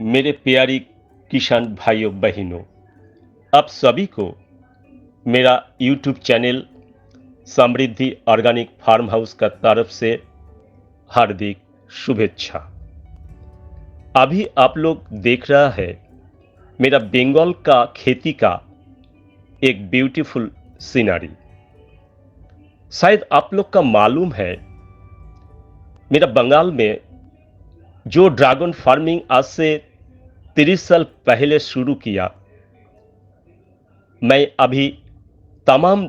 मेरे प्यारी किसान भाइयों बहनों, आप सभी को मेरा YouTube चैनल समृद्धि ऑर्गेनिक फार्म हाउस का तरफ से हार्दिक शुभेच्छा। अभी आप लोग देख रहा है मेरा बंगाल का खेती का एक ब्यूटीफुल सीनरी। शायद आप लोग का मालूम है, मेरा बंगाल में जो ड्रैगन फार्मिंग आज से 30 साल पहले शुरू किया, मैं अभी तमाम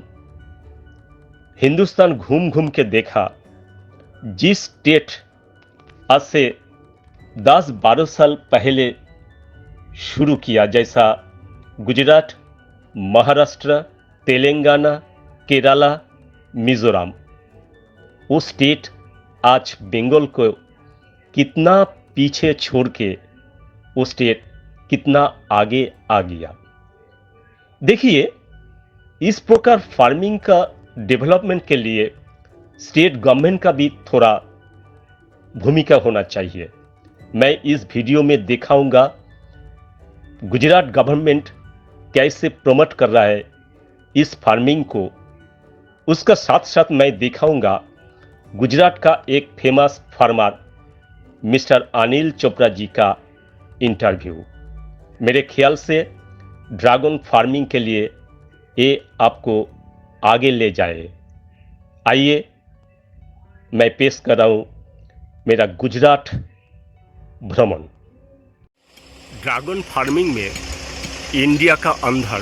हिंदुस्तान घूम घूम के देखा। जिस स्टेट आज से 10-12 साल पहले शुरू किया, जैसा गुजरात, महाराष्ट्र, तेलंगाना, केरला, मिजोरम, वो स्टेट आज बंगाल को कितना पीछे छोड़ के वो स्टेट कितना आगे आ गया। देखिए, इस प्रकार फार्मिंग का डेवलपमेंट के लिए स्टेट गवर्नमेंट का भी थोड़ा भूमिका होना चाहिए। मैं इस वीडियो में दिखाऊंगा गुजरात गवर्नमेंट कैसे प्रमोट कर रहा है इस फार्मिंग को। उसका साथ साथ मैं दिखाऊंगा गुजरात का एक famous farmer mister Anil Chopra ji का इंटरव्यू। मेरे ख्याल से ड्रैगन फार्मिंग के लिए ये आपको आगे ले जाए। आइए, मैं पेश कर रहा हूं मेरा गुजरात भ्रमण। ड्रैगन फार्मिंग में इंडिया का अंदर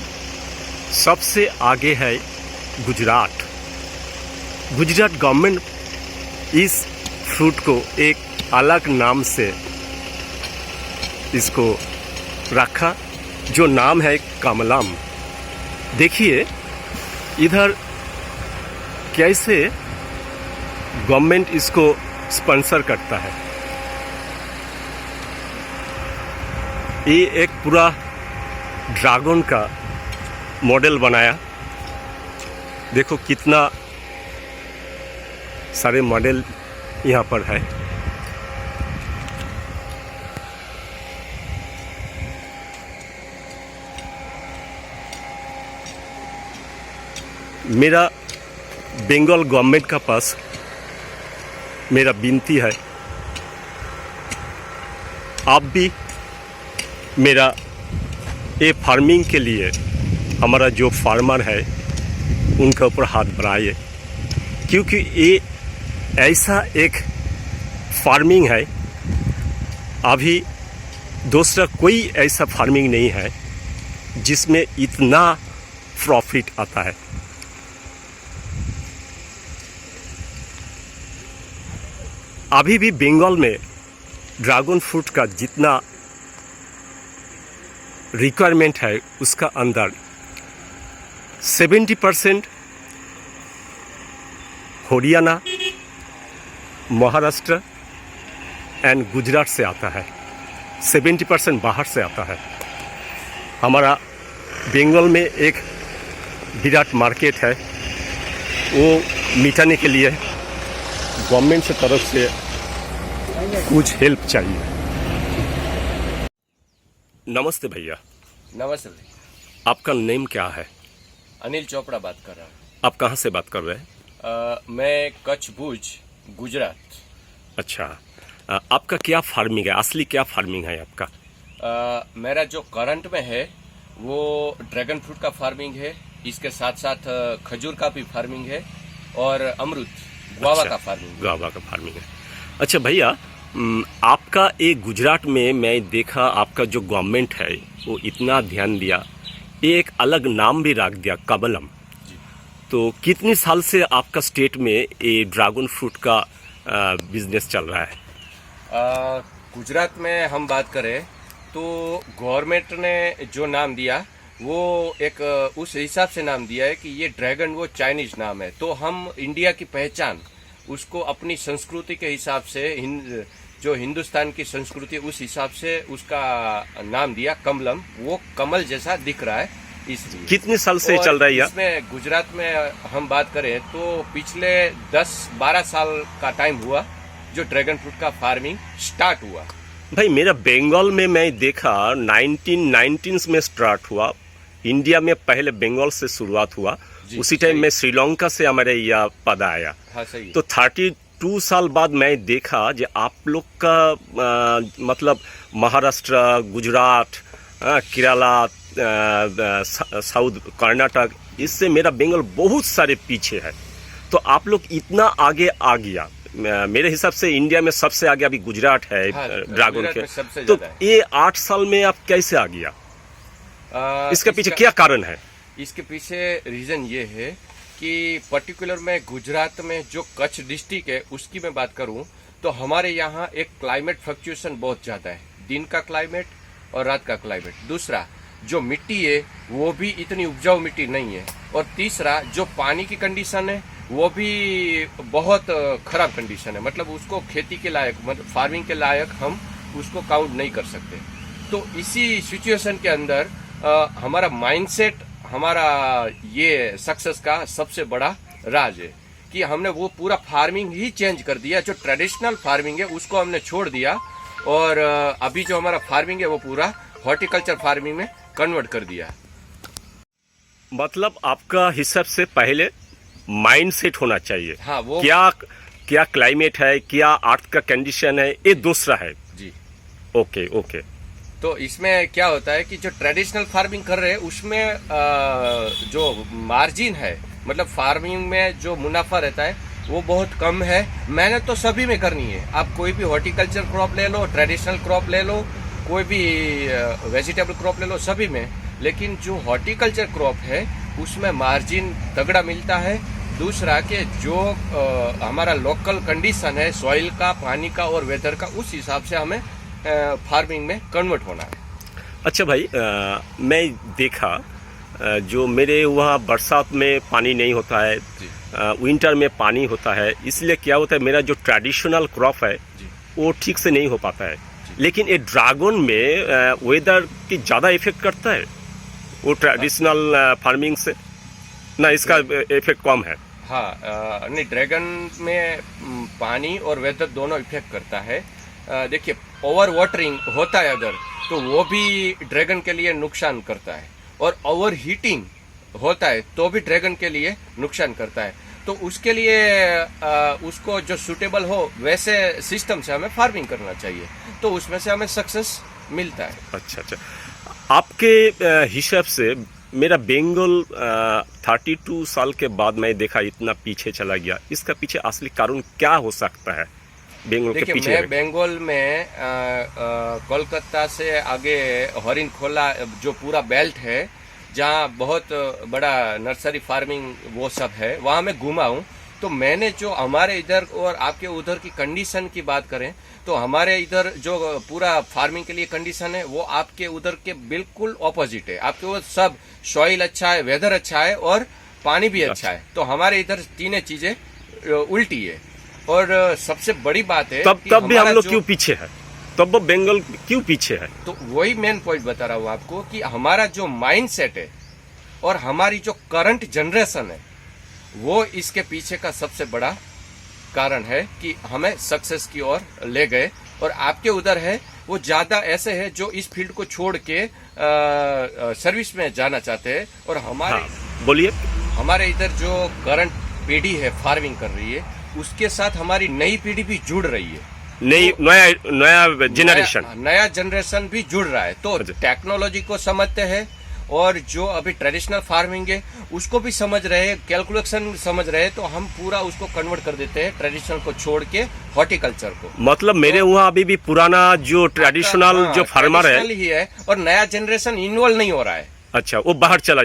सबसे आगे है गुजरात। गुजरात गवर्नमेंट इस फ्रूट को एक अलग नाम से इसको रखा, जो नाम है कमलम। देखिए इधर कैसे गवर्नमेंट इसको स्पॉन्सर करता है। ये एक पूरा ड्रैगन का मॉडल बनाया। देखो कितना सारे मॉडल यहाँ पर है। मेरा बंगाल गवर्नमेंट का पास मेरा विनती है, आप भी मेरा ये फार्मिंग के लिए हमारा जो फार्मर है उनके ऊपर हाथ बढ़ाइए, क्योंकि ये ऐसा एक फार्मिंग है, अभी दूसरा कोई ऐसा फार्मिंग नहीं है जिसमें इतना प्रॉफिट आता है। अभी भी बंगाल में ड्रैगन फ्रूट का जितना रिक्वायरमेंट है उसका अंदर 70% हरियाणा, महाराष्ट्र एंड गुजरात से आता है। 70% बाहर से आता है। हमारा बंगाल में एक विराट मार्केट है, वो मिटाने के लिए गवर्नमेंट से तरफ से कुछ हेल्प चाहिए। नमस्ते भैया। नमस्ते। आपका नेम क्या है? अनिल चोपड़ा बात कर रहा हूँ। आप कहाँ से बात कर रहे हैं? मैं कच्छ भुज, गुजरात। अच्छा, आपका क्या फार्मिंग है? असली क्या फार्मिंग है आपका? मेरा जो करंट में है वो ड्रैगन फ्रूट का फार्मिंग है, इसके साथ साथ खजूर का भी फार्मिंग है और अमरूद गुआवा का फार्मिंग। गुआवा का फार्मिंग है। अच्छा भैया, आपका एक गुजरात में मैं देखा आपका जो गवर्नमेंट है वो इतना ध्यान दिया, एक अलग नाम भी रख दिया, कमलम। तो कितने साल से आपका स्टेट में ये ड्रैगन फ्रूट का बिजनेस चल रहा है? गुजरात में हम बात करें तो गवर्नमेंट ने जो नाम दिया वो एक उस हिसाब से नाम दिया है कि ये ड्रैगन वो चाइनीज नाम है, तो हम इंडिया की पहचान उसको अपनी संस्कृति के हिसाब से जो हिंदुस्तान की संस्कृति उस हिसाब से उसका नाम दिया कमलम। वो कमल जैसा दिख रहा है, इसलिए। कितने साल से चल रहा है? इसमें गुजरात में हम बात करें तो पिछले 10-12 साल का टाइम हुआ जो ड्रैगन फ्रूट का फार्मिंग स्टार्ट हुआ। भाई मेरा बंगाल में मैं देखा 1919 में स्टार्ट हुआ। इंडिया में पहले बंगाल से शुरुआत हुआ, जी, उसी टाइम सही। में श्रीलंका से हमारे यह पद आया। हाँ सही है। तो 32 साल बाद मैं देखा जो आप लोग का मतलब महाराष्ट्र, गुजरात, केरला, साउथ कर्नाटक, इससे मेरा बंगाल बहुत सारे पीछे है। तो आप लोग इतना आगे आ गया। मेरे हिसाब से इंडिया में सबसे आगे अभी गुजरात है हाँ, ड्रैगन गुजरात के। में सबसे तो ज्यादा है। ये 8 साल में आप कैसे आ गया? इसके पीछे क्या कारण है? इसके पीछे रीजन ये है कि पर्टिकुलर में गुजरात में जो कच्छ डिस्ट्रिक्ट है उसकी मैं बात करूं तो हमारे यहाँ एक क्लाइमेट फ्लक्चुएशन बहुत ज्यादा है, दिन का क्लाइमेट और रात का क्लाइमेट। दूसरा जो मिट्टी है वो भी इतनी उपजाऊ मिट्टी नहीं है, और तीसरा जो पानी की कंडीशन है वो भी बहुत खराब कंडीशन है, मतलब उसको खेती के लायक, मतलब फार्मिंग के लायक हम उसको काउंट नहीं कर सकते। तो इसी सिचुएशन के अंदर हमारा माइंडसेट, हमारा ये सक्सेस का सबसे बड़ा राज है कि हमने वो पूरा फार्मिंग ही चेंज कर दिया। जो ट्रेडिशनल फार्मिंग है उसको हमने छोड़ दिया, और अभी जो हमारा फार्मिंग है वो पूरा हॉर्टिकल्चर फार्मिंग में कन्वर्ट कर दिया। मतलब आपका हिसाब से पहले माइंड सेट होना चाहिए। हाँ, वो क्या क्या क्लाइमेट है, क्या अर्थ का कंडीशन है, ये दूसरा है। जी। Okay okay. तो इसमें क्या होता है कि जो ट्रेडिशनल फार्मिंग कर रहे हैं उसमें जो मार्जिन है, मतलब फार्मिंग में जो मुनाफा रहता है वो बहुत कम है। मेहनत तो सभी में करनी है, आप कोई भी हॉर्टिकल्चर क्रॉप ले लो, ट्रेडिशनल क्रॉप ले लो, कोई भी वेजिटेबल क्रॉप ले लो, सभी में। लेकिन जो हॉर्टिकल्चर क्रॉप है उसमें मार्जिन तगड़ा मिलता है। दूसरा कि जो हमारा लोकल कंडीशन है सॉइल का, पानी का और वेदर का, उस हिसाब से हमें फार्मिंग में कन्वर्ट होना है। अच्छा भाई, मैं देखा जो मेरे वहाँ बरसात में पानी नहीं होता है, विंटर में पानी होता है, इसलिए क्या होता है मेरा जो ट्रेडिशनल क्रॉप है वो ठीक से नहीं हो पाता है। लेकिन ये ड्रैगन में वेदर की ज़्यादा इफेक्ट करता है वो ट्रेडिशनल फार्मिंग से ना, इसका इफेक्ट कम है? हाँ, नहीं, ड्रैगन में पानी और वेदर दोनों इफेक्ट करता है। देखिए, ओवर वाटरिंग होता है अगर, तो वो भी ड्रैगन के लिए नुकसान करता है, और ओवर हीटिंग होता है तो भी ड्रैगन के लिए नुकसान करता है। तो उसके लिए उसको जो सूटेबल हो वैसे सिस्टम से हमें फार्मिंग करना चाहिए, तो उसमें से हमें सक्सेस मिलता है। अच्छा अच्छा। आपके हिसाब से मेरा बंगाल 32 साल के बाद मैं देखा इतना पीछे चला गया, इसका पीछे असली कारण क्या हो सकता है बंगाल के देखिए, पीछे? मैं बंगाल में कोलकाता से आगे हरिन खोला जो पूरा बेल्ट है जहाँ बहुत बड़ा नर्सरी फार्मिंग वो सब है, वहाँ मैं घूमा हूँ। तो मैंने जो हमारे इधर और आपके उधर की कंडीशन की बात करें तो हमारे इधर जो पूरा फार्मिंग के लिए कंडीशन है वो आपके उधर के बिल्कुल ऑपोजिट है। आपके उधर सब सॉइल अच्छा है, वेदर अच्छा है और पानी भी अच्छा है। तो हमारे इधर तीनों चीजें उल्टी है। और सबसे बड़ी बात है तब भी हम लोग क्यों पीछे है? तब वो बंगाल क्यों पीछे है? तो वही मेन पॉइंट बता रहा हूँ आपको कि हमारा जो माइंड सेट है और हमारी जो करंट जनरेशन है वो इसके पीछे का सबसे बड़ा कारण है कि हमें सक्सेस की ओर ले गए। और आपके उधर है वो ज्यादा ऐसे है जो इस फील्ड को छोड़ के सर्विस में जाना चाहते हैं। और हमारे बोलिए, हमारे इधर जो करंट पीढ़ी है फार्मिंग कर रही है उसके साथ हमारी नई पीढ़ी भी जुड़ रही है, नया जनरेशन, नया जनरेशन भी जुड़ रहा है। तो टेक्नोलॉजी को समझते हैं और जो अभी ट्रेडिशनल फार्मिंग है उसको भी समझ रहे हैं, कैलकुलेशन समझ रहे हैं। तो हम पूरा उसको कन्वर्ट कर देते हैं ट्रेडिशनल को छोड़ के हॉर्टिकल्चर को। मतलब मेरे वहाँ अभी भी पुराना जो ट्रेडिशनल जो फार्मर है ही है और नया जनरेशन इन्वॉल्व नहीं हो रहा है। अच्छा, वो बाहर चला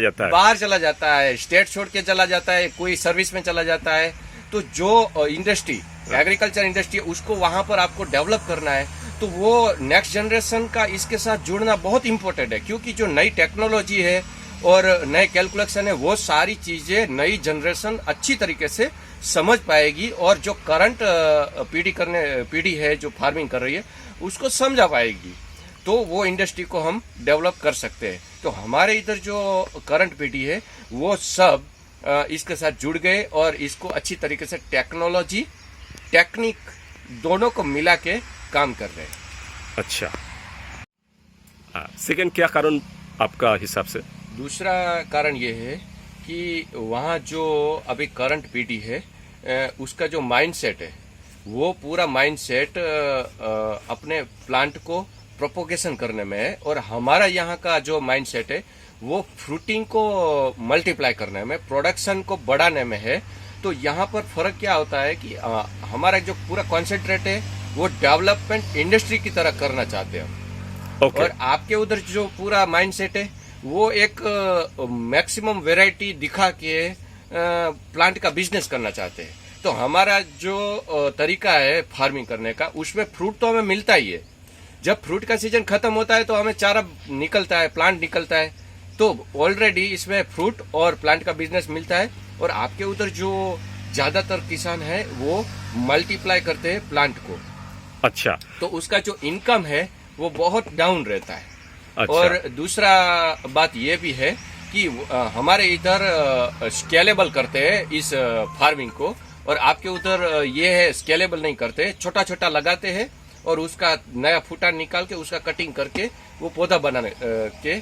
जाता है, स्टेट छोड़ के चला जाता है, कोई सर्विस में चला जाता है। तो जो इंडस्ट्री, एग्रीकल्चर इंडस्ट्री, उसको वहां पर आपको डेवलप करना है तो वो नेक्स्ट जनरेशन का इसके साथ जुड़ना बहुत इंपॉर्टेंट है। क्योंकि जो नई टेक्नोलॉजी है और नए कैलकुलेशन है वो सारी चीजें नई जनरेशन अच्छी तरीके से समझ पाएगी और जो करंट पीढ़ी है जो फार्मिंग कर रही है उसको समझा पाएगी, तो वो इंडस्ट्री को हम डेवलप कर सकते हैं। तो हमारे इधर जो करंट पीढ़ी है वो सब इसके साथ जुड़ गए और इसको अच्छी तरीके से टेक्नोलॉजी, टेक्निक दोनों को मिला के काम कर रहे हैं। अच्छा, सेकंड क्या कारण आपका हिसाब से? दूसरा कारण ये है कि वहाँ जो अभी करंट पीढ़ी है उसका जो माइंडसेट है वो पूरा माइंडसेट अपने प्लांट को प्रोपोगेशन करने में है, और हमारा यहाँ का जो माइंडसेट है वो फ्रूटिंग को मल्टीप्लाई करने में, प्रोडक्शन को बढ़ाने में है। तो यहाँ पर फर्क क्या होता है कि हमारा जो पूरा कॉन्सेंट्रेट है वो डेवलपमेंट इंडस्ट्री की तरह करना चाहते हैं हम। ओके, और आपके उधर जो पूरा माइंडसेट है वो एक मैक्सिमम वैरायटी दिखा के प्लांट का बिजनेस करना चाहते हैं। तो हमारा जो तरीका है फार्मिंग करने का, उसमें फ्रूट तो हमें मिलता ही है। जब फ्रूट का सीजन खत्म होता है तो हमें चारा निकलता है, प्लांट निकलता है, तो ऑलरेडी इसमें फ्रूट और प्लांट का बिजनेस मिलता है। और आपके उधर जो ज्यादातर किसान है वो मल्टीप्लाई करते हैं प्लांट को, अच्छा, तो उसका जो इनकम है वो बहुत डाउन रहता है। अच्छा, और दूसरा बात ये भी है कि हमारे इधर स्केलेबल करते हैं इस फार्मिंग को, और आपके उधर ये है स्केलेबल नहीं करते, छोटा छोटा लगाते हैं और उसका नया फूटा निकाल के उसका कटिंग करके वो पौधा बनाने के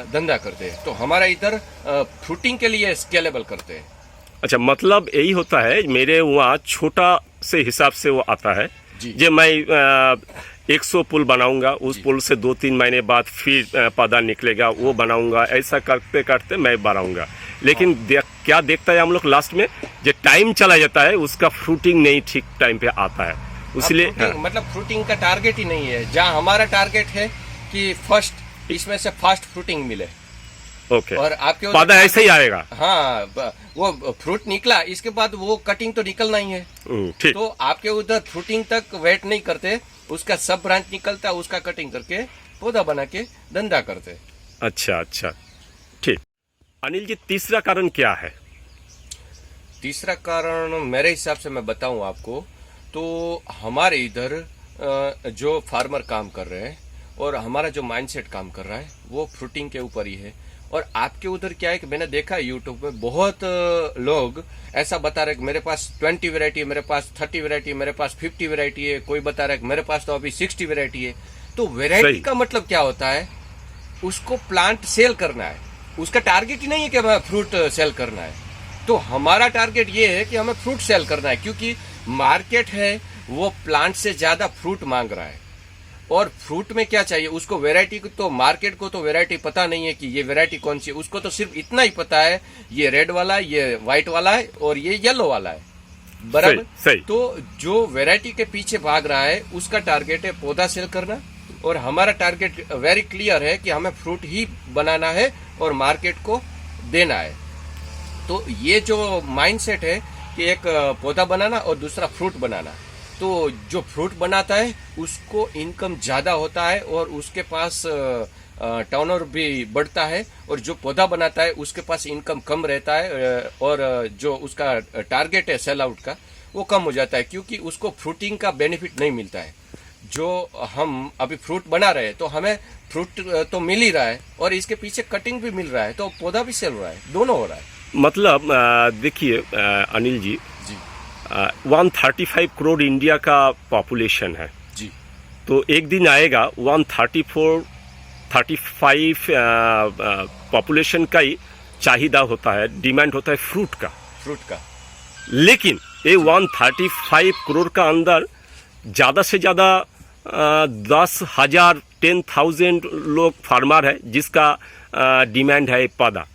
धंधा करते हैं। तो हमारा इधर फ्रूटिंग के लिए स्केलेबल करते हैं। अच्छा, मतलब यही होता है, मेरे वहाँ छोटा से हिसाब से वो आता है जी। जो मैं 100 पुल बनाऊंगा, उस पुल से 2-3 महीने बाद फिर पौधा निकलेगा, वो बनाऊंगा, ऐसा करते करते मैं बढ़ाऊंगा। लेकिन क्या देखता है हम लोग लास्ट में जो टाइम चला जाता है उसका फ्रूटिंग नहीं ठीक टाइम पे आता है, इसलिए मतलब फ्रूटिंग का टारगेट ही नहीं है। जहाँ हमारा टारगेट है कि फर्स्ट इसमें से फास्ट फ्रूटिंग मिले। ओके, और आपके पौधा ऐसे ही आएगा। हाँ, वो फ्रूट निकला, इसके बाद वो कटिंग तो निकलना ही है। ठीक, तो आपके उधर फ्रूटिंग तक वेट नहीं करते, उसका सब ब्रांच निकलता है, उसका कटिंग करके पौधा बना के धंधा करते। अच्छा अच्छा, ठीक। अनिल जी, तीसरा कारण क्या है? तीसरा कारण मेरे हिसाब से मैं बताऊं आपको, तो हमारे इधर जो फार्मर काम कर रहे हैं और हमारा जो माइंडसेट काम कर रहा है वो फ्रूटिंग के ऊपर ही है। और आपके उधर क्या है कि मैंने देखा है यूट्यूब में बहुत लोग ऐसा बता रहे कि मेरे पास 20 वैरायटी है, मेरे पास 30 वैरायटी है, मेरे पास 50 वैरायटी है, कोई बता रहा है कि मेरे पास तो अभी 60 वैरायटी है। तो वैरायटी का मतलब क्या होता है? उसको प्लांट सेल करना है, उसका टारगेट ही नहीं है कि हमें फ्रूट सेल करना है। तो हमारा टारगेट ये है कि हमें फ्रूट सेल करना है, क्योंकि मार्केट है वो प्लांट से ज्यादा फ्रूट मांग रहा है। और फ्रूट में क्या चाहिए उसको, वैरायटी को तो मार्केट को तो वैरायटी पता नहीं है कि ये वैरायटी कौन सी है, उसको तो सिर्फ इतना ही पता है ये रेड वाला है, ये व्हाइट वाला है और ये येलो वाला है, बराबर। सही। तो जो वैरायटी के पीछे भाग रहा है उसका टारगेट है पौधा सेल करना, और हमारा टारगेट वेरी क्लियर है कि हमें फ्रूट ही बनाना है और मार्केट को देना है। तो ये जो माइंडसेट है कि एक पौधा बनाना और दूसरा फ्रूट बनाना, तो जो फ्रूट बनाता है उसको इनकम ज्यादा होता है और उसके पास टर्नओवर भी बढ़ता है, और जो पौधा बनाता है उसके पास इनकम कम रहता है और जो उसका टारगेट है सेल आउट का वो कम हो जाता है, क्योंकि उसको फ्रूटिंग का बेनिफिट नहीं मिलता है। जो हम अभी फ्रूट बना रहे हैं तो हमें फ्रूट तो मिल ही रहा है और इसके पीछे कटिंग भी मिल रहा है, तो पौधा भी सेल हो रहा है, दोनों हो रहा है। मतलब देखिए अनिल जी, 135 करोड़ इंडिया का पॉपुलेशन है जी। तो एक दिन आएगा 135 पॉपुलेशन का ही चाहिदा होता है, डिमांड होता है फ्रूट का। लेकिन ये 135 करोड़ का अंदर ज़्यादा से ज़्यादा 10,000 10,000 लोग फार्मर है जिसका डिमांड है पौधा।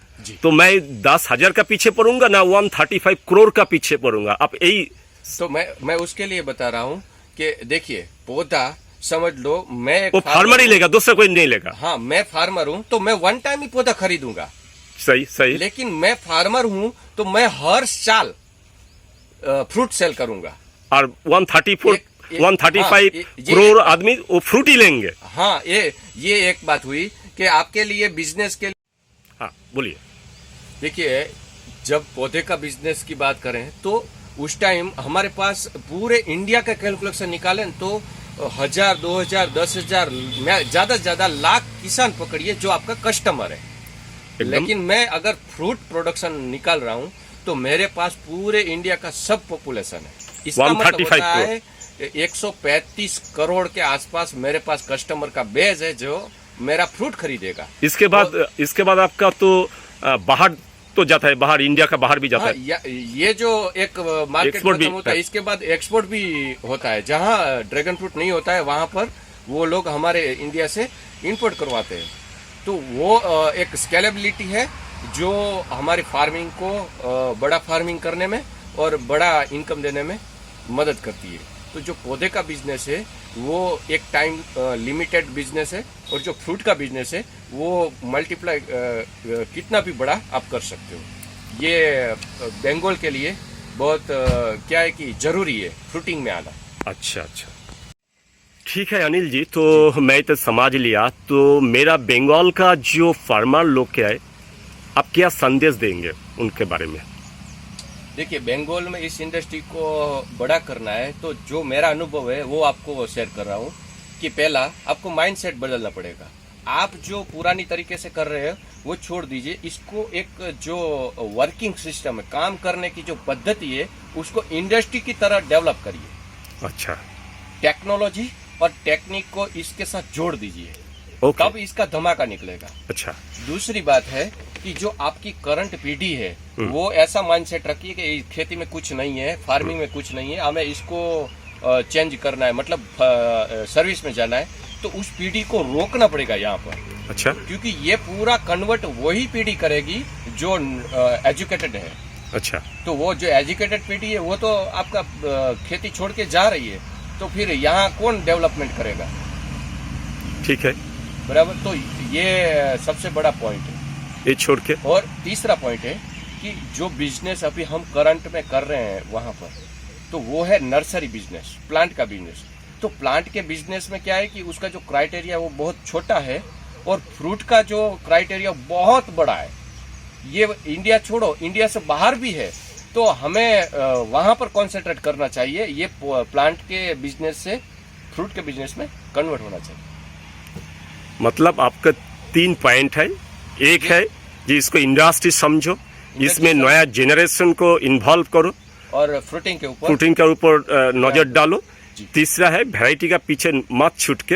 तो मैं 10,000 का पीछे पड़ूंगा ना 135 करोड़ का पीछे पड़ूंगा। आप यही तो मैं उसके लिए बता रहा हूँ कि देखिए पौधा समझ लो, मैं वो फार्मर ही लेगा, दूसरा कोई नहीं लेगा। हाँ, मैं फार्मर हूँ तो मैं वन टाइम ही पौधा खरीदूंगा। सही। लेकिन मैं फार्मर हूँ तो मैं हर साल फ्रूट सेल करूंगा, और 135 करोड़ आदमी वो फ्रूट ही लेंगे। हाँ, ये एक बात हुई कि आपके लिए बिजनेस के। हाँ, बोलिए। देखिए, जब पौधे का बिजनेस की बात करें तो उस टाइम हमारे पास पूरे इंडिया का कैलकुलेशन निकालें तो 1,000, 2,000, 10,000, ज्यादा से ज्यादा लाख किसान पकड़िए जो आपका कस्टमर है। लेकिन मैं अगर फ्रूट प्रोडक्शन निकाल रहा हूं तो मेरे पास पूरे इंडिया का सब पॉपुलेशन है। इसका मतलब होता है 135 करोड़ के आसपास मेरे पास कस्टमर का बेस है जो मेरा फ्रूट खरीदेगा। इसके बाद आपका तो बाहर तो जाता है, बाहर इंडिया का बाहर भी जाता हाँ, है। ये जो एक मार्केट एक्सपोर्ट भी खत्म होता है, इसके बाद एक्सपोर्ट भी होता है। जहाँ ड्रैगन फ्रूट नहीं होता है वहां पर वो लोग हमारे इंडिया से इंपोर्ट करवाते हैं। तो वो एक स्केलेबिलिटी है जो हमारी फार्मिंग को बड़ा फार्मिंग करने में और बड़ा इनकम देने में मदद करती है। तो जो पौधे का बिजनेस है वो एक टाइम लिमिटेड बिजनेस है, और जो फ्रूट का बिजनेस है वो मल्टीप्लाई कितना भी बड़ा आप कर सकते हो। ये बंगाल के लिए बहुत क्या है कि जरूरी है फ्रूटिंग में आना। अच्छा अच्छा, ठीक है अनिल जी, तो मैं तो समझ लिया। तो मेरा बंगाल का जो फार्मर लोग क्या है, आप क्या संदेश देंगे उनके बारे में? देखिए, बंगाल में इस इंडस्ट्री को बड़ा करना है तो जो मेरा अनुभव है वो आपको शेयर कर रहा हूँ कि पहला आपको माइंडसेट बदलना पड़ेगा। आप जो पुरानी तरीके से कर रहे हैं वो छोड़ दीजिए। इसको एक जो वर्किंग सिस्टम है, काम करने की जो पद्धति है, उसको इंडस्ट्री की तरह डेवलप करिए। अच्छा, टेक्नोलॉजी और टेक्निक को इसके साथ जोड़ दीजिए, ओके। तब इसका धमाका निकलेगा। अच्छा, दूसरी बात है कि जो आपकी करंट पीढ़ी है वो ऐसा माइंडसेट रखिए कि खेती में कुछ नहीं है, फार्मिंग में कुछ नहीं है, हमें इसको चेंज करना है, मतलब सर्विस में जाना है। तो उस पीढ़ी को रोकना पड़ेगा यहाँ पर। अच्छा, क्योंकि ये पूरा कन्वर्ट वही पीढ़ी करेगी जो एजुकेटेड है। अच्छा, तो वो जो एजुकेटेड पीढ़ी है वो तो आपका खेती छोड़ के जा रही है, तो फिर यहाँ कौन डेवलपमेंट करेगा? ठीक है, बराबर। तो ये सबसे बड़ा पॉइंट है, ये छोड़ के। और तीसरा पॉइंट है कि जो बिजनेस अभी हम करंट में कर रहे हैं वहां पर, तो वो है नर्सरी बिजनेस, प्लांट का बिजनेस। तो प्लांट के बिजनेस में क्या है कि उसका जो क्राइटेरिया वो बहुत छोटा है, और फ्रूट का जो क्राइटेरिया बहुत बड़ा है। ये इंडिया छोड़ो, इंडिया से बाहर भी है, तो हमें वहां पर कॉन्सेंट्रेट करना चाहिए। ये प्लांट के बिजनेस से फ्रूट के बिजनेस में कन्वर्ट होना चाहिए। मतलब आपका 3 पॉइंट है। एक है कि इसको इंडस्ट्री समझो, इसमें नया जेनरेशन को इन्वॉल्व करो, और फ्रूटिंग के ऊपर नजर डालो। तीसरा है वैरायटी का पीछे मत छूट के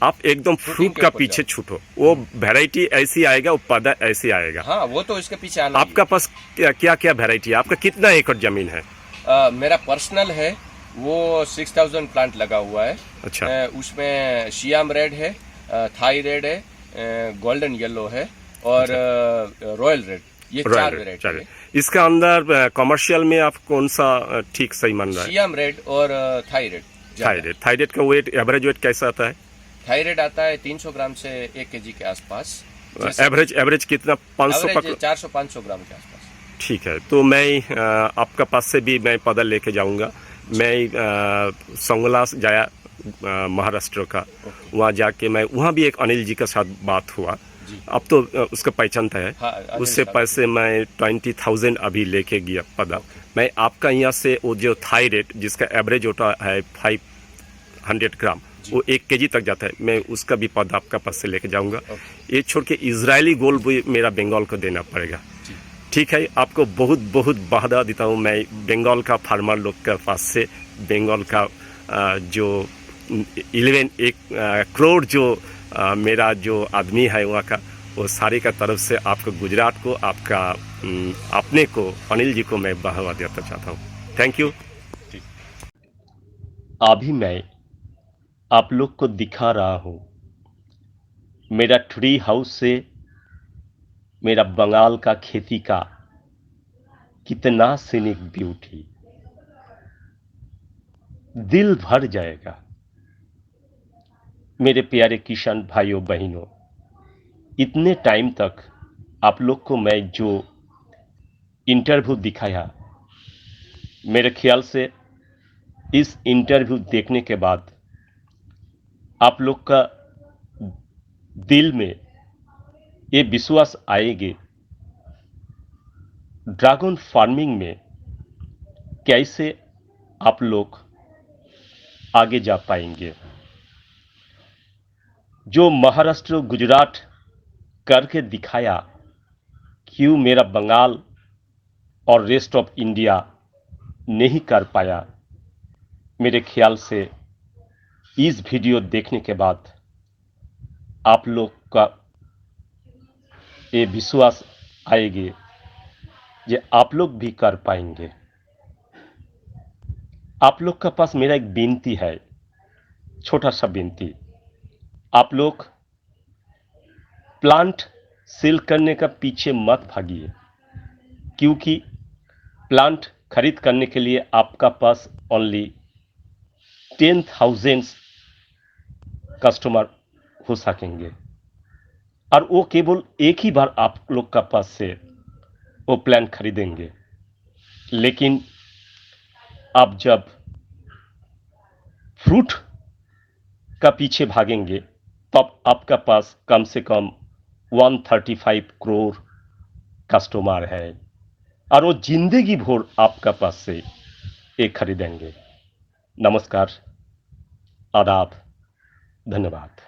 आप एकदम फ्रूट का पीछे छूटो। वो वैरायटी ऐसी आएगा, वो पौधा ऐसे आएगा। हाँ, वो तो इसके पीछे आना। आपका पास क्या क्या वैरायटी है? आपका कितना एकड़ जमीन है? मेरा पर्सनल है वो 6000 प्लांट लगा हुआ है। अच्छा, उसमें शियाम रेड है, थाई रेड है, गोल्डन येलो है, और रॉयल रेड। ये 4 वेराइटी है। इसका अंदर कमर्शियल में आप कौन सा ठीक सही मान रहा है? शियाम रेड और थाई रेड। थाई रेड का वेट, एवरेज वेट कैसा आता है? थाई रेड आता है 300 ग्राम से 1 केजी के आसपास। एवरेज कितना? 500 400-500 ग्राम के आसपास। ठीक है, तो मैं आपका पास से भी मैं पौधा लेके जाऊंगा। मैं संगला जाया, महाराष्ट्र का, वहाँ जाके मैं वहाँ भी एक अनिल जी के साथ बात हुआ। अब तो उसका पहचानता है। हाँ, उससे पैसे मैं 20,000 अभी लेके गया पौधा। मैं आपका यहाँ से वो जो थाई रेट जिसका एवरेज होता है 500 ग्राम, वो 1 केजी तक जाता है, मैं उसका भी पौधा आपका पास से लेके जाऊंगा। ये छोड़ के इजरायली गोल्ड भी मेरा बंगाल को देना पड़ेगा। ठीक है, आपको बहुत बहुत बधाई देता हूँ मैं बंगाल का फार्मर लोग के पास से। बंगाल का जो 1 करोड़ जो मेरा जो आदमी है वहाँ का, वो सारे का तरफ से आपको, गुजरात को, आपका अपने को, अनिल जी को मैं बढ़ावा देना चाहता हूँ। Thank you. अभी मैं आप लोग को दिखा रहा हूँ मेरा ट्री हाउस से मेरा बंगाल का खेती का कितना सीनिक ब्यूटी, दिल भर जाएगा। मेरे प्यारे किसान भाइयों बहनों, इतने टाइम तक आप लोग को मैं जो इंटरव्यू दिखाया, मेरे ख्याल से इस इंटरव्यू देखने के बाद आप लोग का दिल में ये विश्वास आएगी ड्रैगन फार्मिंग में कैसे आप लोग आगे जा पाएंगे। जो महाराष्ट्र, गुजरात करके दिखाया, क्यों मेरा बंगाल और रेस्ट ऑफ इंडिया नहीं कर पाया, मेरे ख्याल से इस वीडियो देखने के बाद आप लोग का ये विश्वास आएगी कि आप लोग भी कर पाएंगे। आप लोग का पास मेरा एक विनती है, छोटा सा विनती। आप लोग प्लांट सेल करने का पीछे मत भागिए, क्योंकि प्लांट खरीद करने के लिए आपका पास ओनली 10,000 कस्टमर हो सकेंगे, और वो केवल एक ही बार आप लोग का पास से वो प्लांट खरीदेंगे। लेकिन आप जब फ्रूट का पीछे भागेंगे तब आपका पास कम से कम 135 करोड़ कस्टमर है, और वो जिंदगी भर आपका पास से ये खरीदेंगे। नमस्कार, आदाब, धन्यवाद।